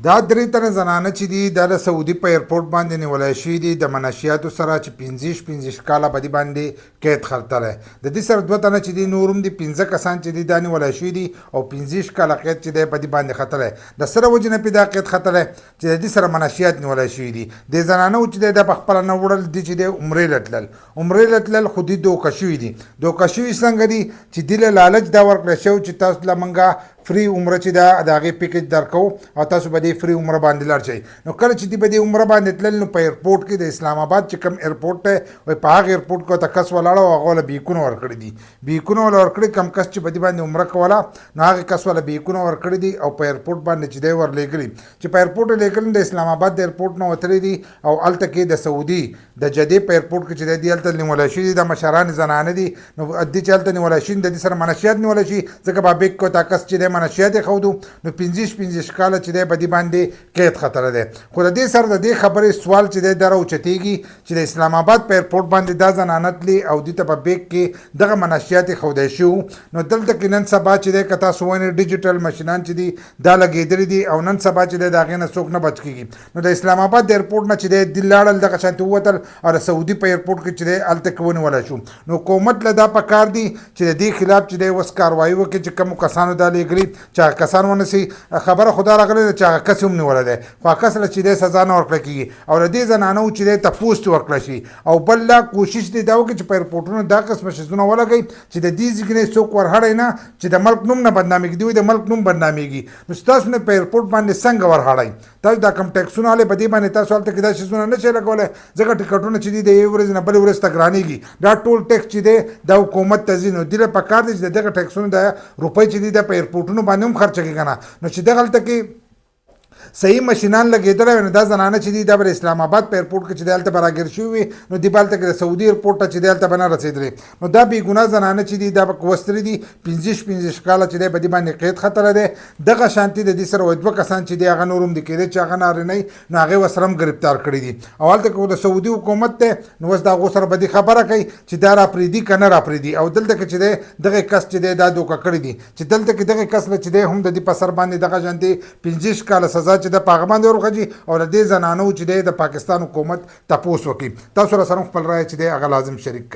دا درې تنه زنانه چې دي دا د سعودي په ایئرپورټ باندې نیولی شوي دي د منشیاتو سره چې 15 کاله په دې باندې قید خرطلی د دې سره 2 تنه چې دي نور هم دي 15 کسان چې دي دا نیولی شوي دي او 15 کاله قید چې دی په دې باندې خطلی د سره وجې نه پې دا قید خطلی چې د دې سره منشیات نیولی شوي دي د زنانو چې دی دا په خپله نه وړل دي چې دی عمرې له تلل خو دوی دوکه شوي دي دوکه شوي څنګه دي چې دوی له لالچ دا ورکړی شوی چې تاسو له موږ فری عمره چې دا د هغې پیکیج درکو او تاسو به دې فری عمره باندې لاړ شئ نو کله چې دوی به دې عمره باندې تلل نو په ایئرپورټ کې د اسلام آباد چې کوم ایئرپورټ دی وایي په هغه ایئرپورټ کې ورته کس ولاړه او هغه له بیکونه ورکړي دي بیکونه وله ورکړي کم کس چې په دې باندې عمره کوله نو هغې کس وله بیکونه ورکړي دي او په ایئرپورټ باندې چې دی ورلېږلي چې په ایئرپورټ یې لېږلي د اسلام آباد د ایئرپورټ نه وتلي دي او هلته کې د سعودي د جدې په ایئرپورټ کې چې دی هلته نیولی شوي دي د مشران زنانه دي نو دې چې هلته نیولی شوي د دې سره منشیات نیولی شي ځکه په بیک کې ورته کس چې دی منشیات یې ښودو نو 15 کاله چې دی په دې باندې قید خطره دی خو د دې سره د دې خبرې سوال چې دی دا راوچتېږي چې د اسلام آباد په ایئرپورټ باندې دا زنانه تلي او دوی ته په بیک کې دغه منشیات یې ښودی شوي نو دلته کې نن سبا چې دی که تاسو وینئ ډیجیټل مشینان چې دي دا لګېدلي دي او نن سبا چې دی د هغې نه څوک نه بچ کېږي نو د اسلام آباد د ایئرپورټ نه چې دی دوی لاړل دغه شانتې ووتل او د سعودي په ایئرپورټ کې چې دی هلته کې ونیولی شو نو حکومت له دا پکار دي چې د دې خلاف چې دی اوس کاروایي وکړي چې کومو کسانو دا لېږلي چې هغه کسان ونیسي خبره خدا راغلی ده چې هغه کس هم نیولی دی خو هغه کس له چې دی سزا نه ورکړی کېږي او له دې زنانو چې دی تپوس ترې وکړی شي او بل لا کوشش دی دا وکړي چې په ایئرپورټونو دا قسمه شیزونه ولګوي چې د دې ځای کې نه څوک ورهړی نه چې د ملک نوم نه بدنامېږي دوی د ملک نوم بدنامېږي نو ستاسو نه په ایئرپورټ باندې څنګه ورهړئ تاسو دا کوم ټیکسونه هلې په دې باندې تاسو هلته کې دا شیزونه نه شئ لګولی ځکه ټکټونه چې دي د یوې ورځې نه بلې ورځې ته ګرانېږي دا ټول ټیکس چې دی دا حکومت ته ځي نو دوی له پکار دی چې د دغه ټیکسونو د روپۍ چې دي دا په ایئرپورټونو باندې هم خرچه کړي که نه نو چې دغه هلته کې صحیح مشینان لګېدلی وي نو دا زنانه چې دي دا به د اسلام آباد په ایئرپورټ کې چې دی هلته به راګیر شوي وي نو دوی به هلته کې د سعودي ایئرپورټ ته چې دی هلته به نه رسېدلې نو دا بېګناه زنانه چې دي دا به وستلي دي 15 کاله چې دی په دې باندې قید خطره دی دغه شانتي د دې سره وایي 2 کسان چې دي هغه نور هم دي کېدی چې هغه نارینه نو هغې ورسره هم ګرفتار کړي دي او هلته کې د سعودي حکومت دی نو اوس د هغو سره به دې خبره کوي چې دا راپرېږدي که نه راپرېږدي او دلته کې چې دی دغه کس چې دی دا دوکه کړي دي چې دلته کې دغه کس له چې دی هم د دې په سر باندې دغه شانتې 15 کاله سزا چې ده په هغه باندې ورغځي او له دې زنانو چې دی د پاکستان حکومت تپوس وکړي تاسو راسره خپل رایه چې دی هغه لازم شریک کړئ